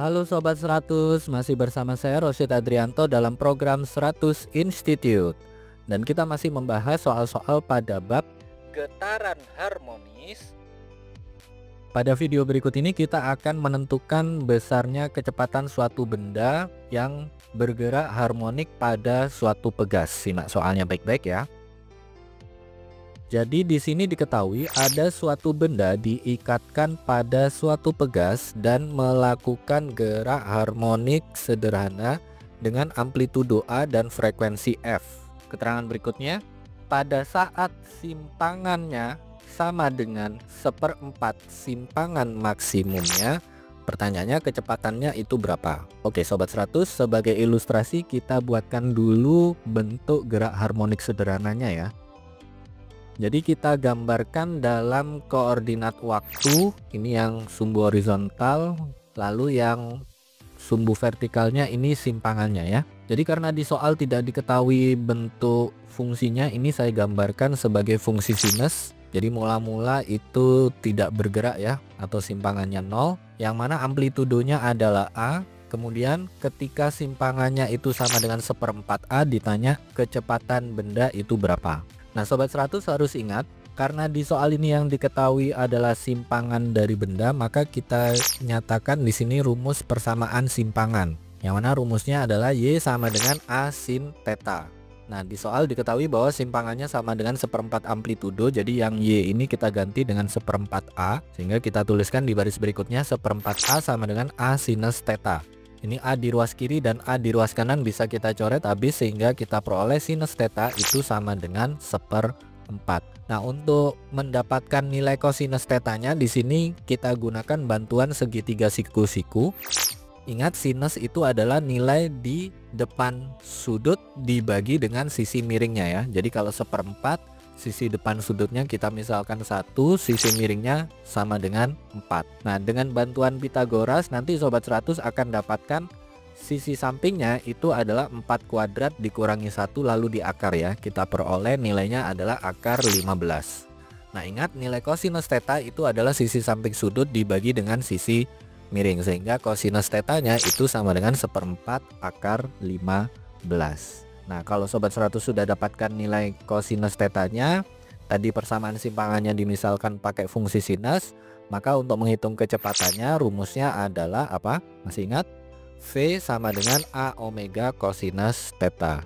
Halo Sobat 100, masih bersama saya Rosyid Adrianto dalam program 100 Institute. Dan kita masih membahas soal-soal pada bab getaran harmonis. Pada video berikut ini kita akan menentukan besarnya kecepatan suatu benda yang bergerak harmonik pada suatu pegas. Simak soalnya baik-baik ya. Jadi di sini diketahui ada suatu benda diikatkan pada suatu pegas dan melakukan gerak harmonik sederhana dengan amplitudo A dan frekuensi F. Keterangan berikutnya, pada saat simpangannya sama dengan 1/4 simpangan maksimumnya, pertanyaannya kecepatannya itu berapa? Oke Sobat 100, sebagai ilustrasi kita buatkan dulu bentuk gerak harmonik sederhananya ya. Jadi kita gambarkan dalam koordinat waktu, ini yang sumbu horizontal, lalu yang sumbu vertikalnya ini simpangannya ya. Jadi karena di soal tidak diketahui bentuk fungsinya, ini saya gambarkan sebagai fungsi sinus. Jadi mula-mula itu tidak bergerak ya, atau simpangannya 0, yang mana amplitudonya adalah A. Kemudian ketika simpangannya itu sama dengan 1/4 A, ditanya kecepatan benda itu berapa. Nah Sobat 100 harus ingat, karena di soal ini yang diketahui adalah simpangan dari benda, maka kita nyatakan di sini rumus persamaan simpangan, yang mana rumusnya adalah Y sama dengan A sin theta. Nah di soal diketahui bahwa simpangannya sama dengan 1/4 amplitudo, jadi yang Y ini kita ganti dengan 1/4 A, sehingga kita tuliskan di baris berikutnya 1/4 A sama dengan A sinus theta. Ini A di ruas kiri dan A di ruas kanan bisa kita coret habis, sehingga kita peroleh sinus theta itu sama dengan 1/4. Nah, untuk mendapatkan nilai kosinus tetanya di sini kita gunakan bantuan segitiga siku-siku. Ingat, sinus itu adalah nilai di depan sudut dibagi dengan sisi miringnya ya. Jadi kalau 1/4, sisi depan sudutnya kita misalkan 1, sisi miringnya sama dengan 4. Nah dengan bantuan Pythagoras nanti Sobat 100 akan dapatkan sisi sampingnya itu adalah 4 kuadrat dikurangi 1 lalu diakar ya. Kita peroleh nilainya adalah akar 15. Nah ingat, nilai kosinus theta itu adalah sisi samping sudut dibagi dengan sisi miring, sehingga kosinus tetanya itu sama dengan 1/4 akar 15. Nah kalau Sobat 100 sudah dapatkan nilai kosinus tetanya, tadi persamaan simpangannya dimisalkan pakai fungsi sinus, maka untuk menghitung kecepatannya rumusnya adalah apa? Masih ingat? V sama dengan A omega kosinus theta,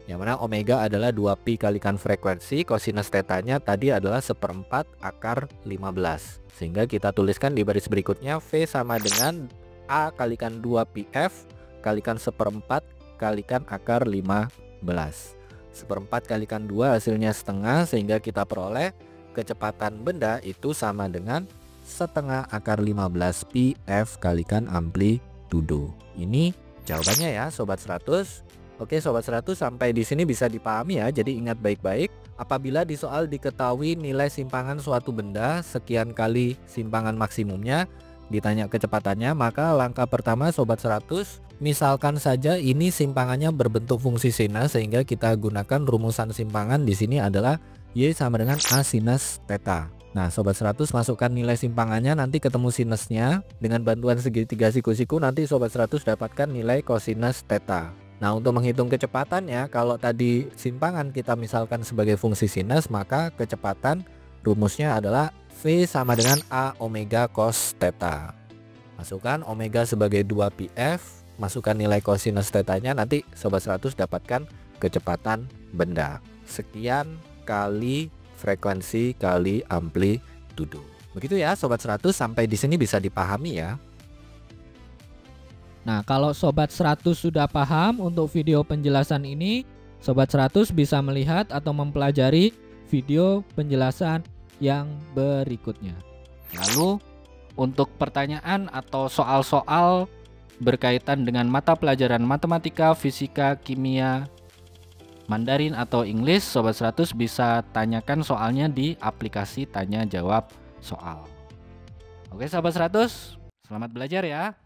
yang mana omega adalah 2pi kalikan frekuensi, kosinus tetanya tadi adalah 1/4 akar 15. Sehingga kita tuliskan di baris berikutnya V sama dengan A kalikan 2pi F kalikan 1/4 kalikan akar 15. 1/4 kalikan 2 hasilnya setengah, sehingga kita peroleh kecepatan benda itu sama dengan setengah akar 15 pi F kalikan amplitudo. Ini jawabannya ya Sobat 100. Oke Sobat 100, sampai di sini bisa dipahami ya. Jadi ingat baik-baik, apabila di soal diketahui nilai simpangan suatu benda sekian kali simpangan maksimumnya, ditanya kecepatannya, maka langkah pertama Sobat 100, misalkan saja ini simpangannya berbentuk fungsi sinus, sehingga kita gunakan rumusan simpangan di sini adalah Y sama dengan A sinus theta. Nah Sobat 100 masukkan nilai simpangannya, nanti ketemu sinusnya, dengan bantuan segitiga siku-siku nanti Sobat 100 dapatkan nilai kosinus theta. Nah untuk menghitung kecepatannya, kalau tadi simpangan kita misalkan sebagai fungsi sinus, maka kecepatan rumusnya adalah V sama dengan A omega cos theta. Masukkan omega sebagai 2pi F, masukkan nilai kosinus tetanya, nanti Sobat 100 dapatkan kecepatan benda. Sekian kali frekuensi kali amplitudo. Begitu ya Sobat 100, sampai di sini bisa dipahami ya. Nah, kalau Sobat 100 sudah paham untuk video penjelasan ini, Sobat 100 bisa melihat atau mempelajari video penjelasan yang berikutnya. Lalu untuk pertanyaan atau soal-soal berkaitan dengan mata pelajaran matematika, fisika, kimia, Mandarin atau English, Sobat 100 bisa tanyakan soalnya di aplikasi tanya jawab soal. Oke Sobat 100, selamat belajar ya.